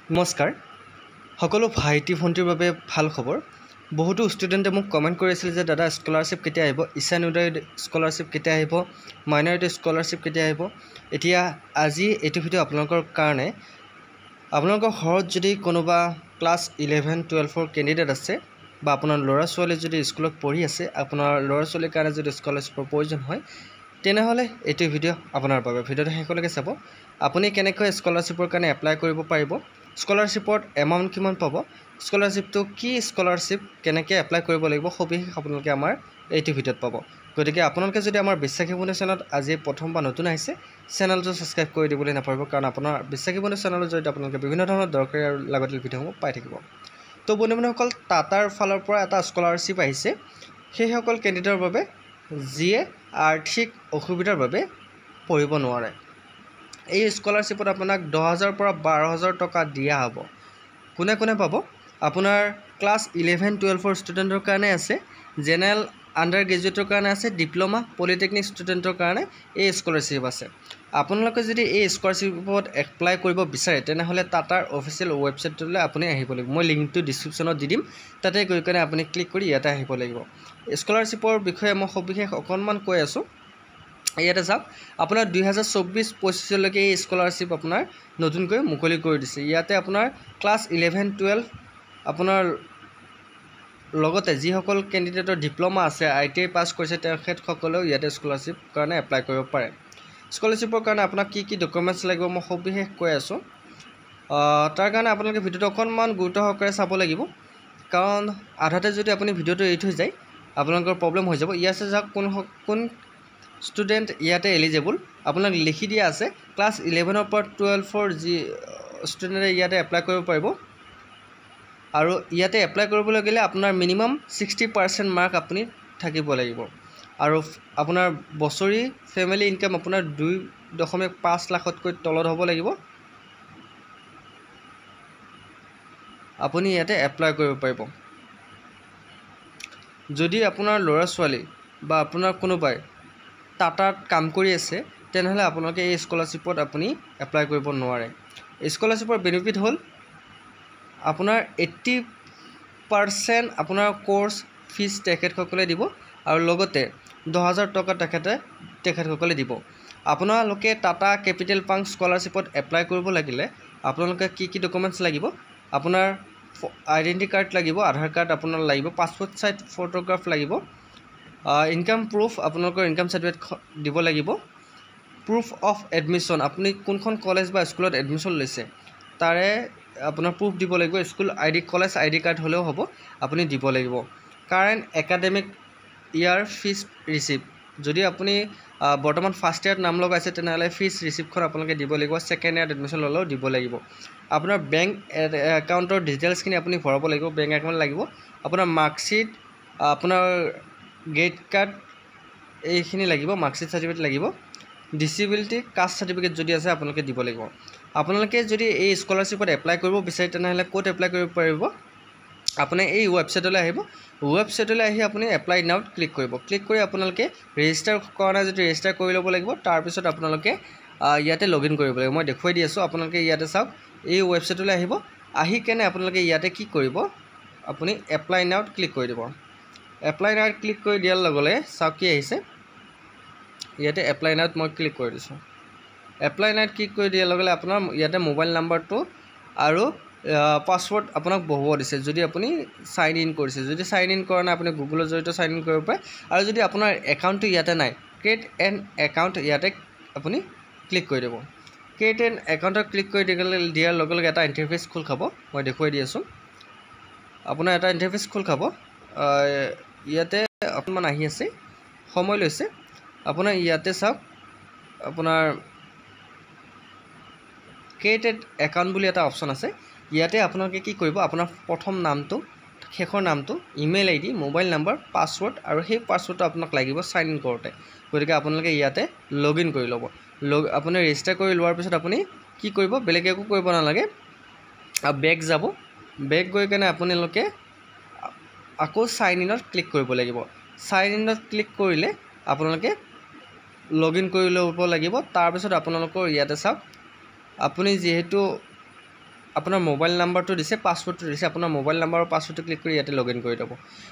নমস্কাৰ সকলো ভাইটি ভণ্টিৰ বাবে ভাল খবৰ বহুতো ষ্টুডেণ্টে মোক কমেণ্ট কৰিছিল যে দাদা স্কলাৰশ্বিপ কেতিয়া আহিব ঈশান উদয় স্কলাৰশ্বিপ কেতিয়া আহিব মাইনৰিটি স্কলাৰশ্বিপ কেতিয়া আহিব এতিয়া আজি এইটো ভিডিঅ' আপোনালোকৰ কাৰণে আপোনালোকৰ ঘৰত যদি কোনোবা ক্লাছ 11 12 কেণ্ডিডেট আছে বা আপোনাৰ ল'ৰা ছোৱালী যদি স্কুলত পঢ়ি আছে আপোনাৰ ল'ৰা ছোৱালীৰ কাৰণে যদি স্কলাৰশ্বিপৰ প্ৰয়োজন হয় তেনেহলে এইটো ভিডিঅ' আপোনাৰ বাবে ভিডিঅ'টো শেষলৈকে চাব আপুনি কেনেকৈ স্কলাৰশ্বিপৰ কাৰণে এপ্লাই কৰিব পাৰিব স্কলাৰশ্বিপৰ এমাউণ্ট কিমান পাব স্কলাৰশ্বিপটো কি স্কলাৰশ্বিপ কেনেকৈ এপ্লাই কৰিব লাগিব সবিশেষ আপোনালোকে আমাৰ এইটো ভিডিঅ'ত পাব গতিকে আপোনালোকে যদি আমাৰ বিশ্বাসী বন্ধু চেনেলত আজি প্ৰথম বা নতুন আহিছে চেনেলটো সাবস্ক্ৰাইব কৰি দিবলৈ নাপাহৰিব কাৰণ আপোনাৰ বিশ্বাসী বন্ধু চেনেলৰ জৰিয়তে আপোনালোকে বিভিন্ন ধৰণৰ দৰকাৰী আৰু লাগতিয়াল ভিডিঅ'সমূহ পাই থাকিব তো বন্ধুসকল টাটাৰ ফালৰ পৰা এটা স্কলাৰশ্বিপ আহিছে সেই সকল কেণ্ডিডেটৰ বাবে যিয়ে আৰ্থিক অসুবিধাৰ বাবে পঢ়িব নোৱাৰে এই স্কলাৰশ্বিপত আপোনাক 10,000 পৰা 12,000 টকা দিয়া হ'ব কোনে কোনে পাব আপোনাৰ ক্লাছ 11 12 ষ্টুডেণ্টৰ কাৰণে আছে জেনেৰেল আন্ডাৰ গ্ৰেজুৱেটৰ কাৰণে আছে ডিপ্লোমা পলিটেকনিক ষ্টুডেণ্টৰ কাৰণে এই স্কলাৰশ্বিপ আছে আপোনালোকে যদি এই স্কলাৰশ্বিপত এপ্লাই কৰিব বিচাৰে তেনেহ'লে টাটাৰ অফিচিয়েল ৱেবছাইটলৈ আপুনি আহিব লাগিব মই লিংকটো ডিছক্ৰিপশ্যনত দি দিম তাতে গৈ কেনে আপুনি ক্লিক কৰি ইয়াতে আহিব লাগিব স্কলাৰশ্বিপৰ বিষয়ে মই সবিশেষ অকণমান কৈ আছোঁ ইয়াতে চাওক আপোনাৰ 2024-25 লৈকে এই স্কলাৰশ্বিপ আপোনাৰ নতুনকৈ মুকলি কৰি দিছে ইয়াতে আপোনাৰ ক্লাছ 11 12 আপোনাৰ লগতে যিসকল কেণ্ডিডেটৰ ডিপ্লোমা আছে ITI পাছ কৰিছে তেখেতসকলেও ইয়াতে স্কলাৰশ্বিপ কাৰণে এপ্লাই কৰিব পাৰে স্কলাৰশ্বিপৰ কাৰণে আপোনাক কি ডকুমেণ্টছ লাগিব মই সবিশেষ কৈ আছোঁ তাৰ কাৰণে আপোনালোকে ভিডিঅ'টো অকণমান গুৰুত্ব সহকাৰে চাব লাগিব কাৰণ আধাতে যদি আপুনি ভিডিঅ'টো এৰি থৈ যায় আপোনালোকৰ প্ৰব্লেম হৈ যাব ইয়াতে যাওক কোন ষ্টুডেণ্ট ইয়াতে এলিজিবল আপোনাক লিখি দিয়া আছে ক্লাছ 11 পৰা 12 যি ষ্টুডেণ্টে ইয়াতে এপ্লাই কৰিব পাৰিব আৰু ইয়াতে এপ্লাই কৰিবলৈ গ'লে আপোনাৰ মিনিমাম 60% মাৰ্ক আপুনি থাকিব লাগিব আৰু আপোনাৰ বছৰি ফেমিলি ইনকাম আপোনাৰ 2.5 লাখতকৈ তলত হ'ব লাগিব আপুনি ইয়াতে এপ্লাই কৰিব পাৰিব যদি আপোনাৰ ল'ৰা ছোৱালী বা আপোনাৰ কোনোবাই টাটাত কাম কৰি আছে তেনেহ'লে আপোনালোকে এই স্কলাৰশ্বিপত আপুনি এপ্লাই কৰিব নোৱাৰে স্কলাৰশ্বিপৰ বেনিফিট হ'ল আপোনাৰ 80% আপোনাৰ কোৰ্স ফিজ তেখেতসকলে দিব আৰু লগতে 10,000 টকা তেখেতসকলে দিব আপোনালোকে টাটা কেপিটেল পাংক স্কলাৰশ্বিপত এপ্লাই কৰিব লাগিলে আপোনালোকে কি ডকুমেণ্টছ লাগিব আপোনাৰ আইডেন্টি কাৰ্ড লাগিব আধাৰ কাৰ্ড আপোনাৰ লাগিব পাছপোৰ্ট সাইজ ফটোগ্ৰাফ লাগিব ইনকাম প্ৰুফ আপোনালোকৰ ইনকাম সাৰ্টিফিকেট দিব লাগিব প্ৰুফ অফ এডমিশন আপুনি কোনখন কলেজ বা স্কুলত এডমিশন লৈছে তাৰে আপোনাৰ প্ৰুফ দিব লাগিব school ID college ID card হ'লেও হ'ব আপুনি দিব লাগিব কাৰেণ্ট একাডেমিক ইয়াৰ ফিজ ৰিচিপ্ট যদি আপুনি বৰ্তমান ফাৰ্ষ্ট ইয়াৰত নাম লগাইছে তেনেহ'লে ফিজ ৰিচিপ্টখন আপোনালোকে দিব লাগিব ছেকেণ্ড ইয়াৰত এডমিশন ল'লেও দিব লাগিব আপোনাৰ বেংক একাউণ্টৰ ডিটেইলছখিনি আপুনি ভৰাব লাগিব বেংক একাউণ্ট লাগিব আপোনাৰ মাৰ্কশ্বিট আপোনাৰ গ্ৰেড কাৰ্ড এইখিনি লাগিব মাৰ্কশ্বিট সাৰ্টিফিকেট লাগিব ডিসেবিলিটি কাষ্ট সাৰ্টিফিকেট যদি আছে আপোনালোকে দিব লাগিব আপোনালোকে যদি এই স্কলাৰশ্বিপত এপ্লাই কৰিব বিচাৰে তেনেহ'লে ক'ত এপ্লাই কৰিব পাৰিব আপুনি এই ৱেবছাইটলৈ আহিব ৱেবছাইটলৈ আহি আপুনি এপ্লাই নাওত ক্লিক কৰিব ক্লিক কৰি আপোনালোকে ৰেজিষ্টাৰ কৰা যদি ৰেজিষ্টাৰ কৰি ল'ব লাগিব তাৰ পিছত আপোনালোকে ইয়াতে লগইন কৰিব লাগিব মই দেখুৱাই দি আছোঁ আপোনালোকে ইয়াতে চাওক এই ৱেবছাইটলৈ আহিব আহি কেনে আপোনালোকে ইয়াতে কি কৰিব আপুনি এপ্লাই নাওত ক্লিক কৰি দিব এপ্লাই নাওত ক্লিক কৰি দিয়াৰ লগে লগে চাওক কি আহিছে ইয়াতে এপ্লাই নাওত মই ক্লিক কৰি দিছোঁ এপ্লাই নাওত ক্লিক কৰি দিয়াৰ লগে লগে আপোনাৰ ইয়াতে মোবাইল নাম্বাৰটো আৰু পাছৱৰ্ড আপোনাক বহুৱাব দিছে যদি আপুনি সাইন ইন কৰিছে যদি সাইন ইন কৰা নাই আপুনি গুগলৰ জৰিয়তে সাইন ইন কৰিব পাৰে আৰু যদি আপোনাৰ একাউণ্টটো ইয়াতে নাই ক্ৰিয়েট এন একাউণ্ট ইয়াতে আপুনি ক্লিক কৰি দিব ক্ৰিয়েট এন একাউণ্টত ক্লিক কৰি দিয়াৰ লগে লগে এটা ইণ্টাৰফেচ খোল খাব মই দেখুৱাই দি আছোঁ আপোনাৰ এটা ইণ্টাৰফেচ খোল খাব ইয়াতে অকণমান আহি আছে সময় লৈছে আপোনাৰ ইয়াতে চাওক আপোনাৰ ক্ৰিয়েটেড একাউণ্ট বুলি এটা অপশ্যন আছে ইয়াতে আপোনালোকে কি কৰিব আপোনাৰ প্ৰথম নামটো শেষৰ নামটো email ID mobile number password আৰু সেই পাছৱৰ্ডটো আপোনাক লাগিব সাইন ইন কৰোঁতে গতিকে আপোনালোকে ইয়াতে লগইন কৰি ল'ব আপুনি ৰেজিষ্টাৰ কৰি লোৱাৰ পিছত আপুনি কি কৰিব বেলেগ একো কৰিব নালাগে বেক যাব বেক গৈ কেনে আপোনালোকে আকৌ সাইন ইনত ক্লিক কৰিব লাগিব সাইন ইনত ক্লিক কৰিলে আপোনালোকে লগইন কৰি ল'ব লাগিব তাৰ পিছত আপোনালোকৰ ইয়াতে চাওক আপুনি যেহেতু আপোনাৰ মোবাইল নাম্বাৰটো দিছে পাছৱৰ্ডটো দিছে আপোনাৰ মোবাইল নাম্বাৰ আৰু পাছৱৰ্ডটো ক্লিক কৰি ইয়াতে লগইন কৰি দিব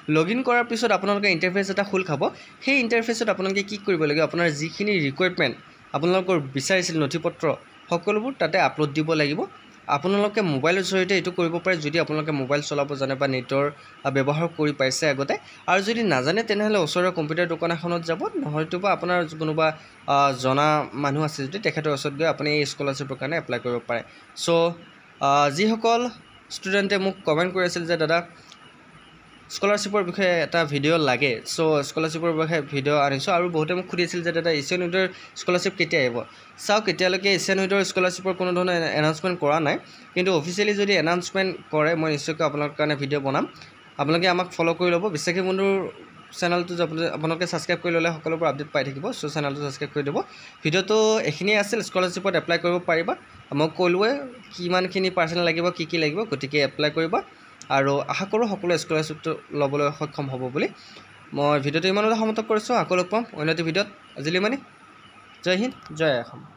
লগইন কৰাৰ পিছত আপোনালোকে ইন্টাৰফেস এটা খোল খাব সেই ইন্টাৰফেসত আপোনালোকে কি কৰিব লাগে আপোনাৰ যিখিনি ৰিকুৱাৰমেন্ট আপোনালোকৰ বিচাৰিছিল নথিপত্ৰ সকলোবোৰ তাতে আপলোড দিব লাগিব আপোনালোকে মোবাইলৰ জৰিয়তে এটো কৰিব পাৰে যদি আপোনালোকে মোবাইল চলাব জানে বা নেটৰ ব্যৱহাৰ কৰি পাইছে আগতে আৰু যদি নাজানে তেনেহলে ওচৰৰ কম্পিউটাৰ দোকান এখনত যাব নহয়তো বা আপোনাৰ কোনোবা জনা মানুহ আছে যদি তেখেতৰ ওচৰত গৈ আপুনি এই স্কলাৰশ্বিপৰ কাৰণে এপ্লাই কৰিব পাৰে সো যিসকল ষ্টুডেণ্টে মোক কমেন্ট কৰি আছিল যে দাদা স্কলাৰশ্বিপৰ বিষয়ে এটা ভিডিঅ' লাগে সো স্কলাৰশ্বিপৰ বিষয়ে ভিডিঅ' আনিছো আৰু বহুতে মোক খুদিছিল যে দাদা এছিয়ান উইডৰ স্কলাৰশ্বিপ কেতিয়া আহিব চাওক এতিয়ালৈকে এছিয়ান উইডৰ স্কলাৰশ্বিপৰ কোনো ধৰণৰ এনাউন্সমেন্ট কৰা নাই কিন্তু অফিচিয়ালি যদি এনাউন্সমেন্ট কৰে মই নিশ্চয়কৈ আপোনালোকৰ কাৰণে ভিডিঅ' বনাম আপোনালোকে আমাক ফলো কৰি ল'ব বিশ্বাসী বন্ধুৰ চেনেলটো আপোনালোকে সাবস্ক্ৰাইব কৰি ল'লে সকলোবোৰ আপডেট পাই থাকিব সো চেনেলটো সাবস্ক্ৰাইব কৰি দিব ভিডিঅ'টো এখিনিয়ে আছিল স্কলাৰশ্বিপত এপ্লাই কৰিব পাৰিবা মই কলোৱে কিমানখিনি পাৰ্চেন্ট লাগিব কি লাগিব গতিকে এপ্লাই কৰিবা আৰু আশা কৰো সকলো স্কলাৰশ্বিপটো লবলৈ সক্ষম হ'ব বুলি মই ভিডিঅ'টো ইমানতে সমাপ্ত কৰিছো আকৌ লগ পাম অন্য এটা ভিডিঅ'ত আজিলৈ মানে জয় হিন্দ জয় অসম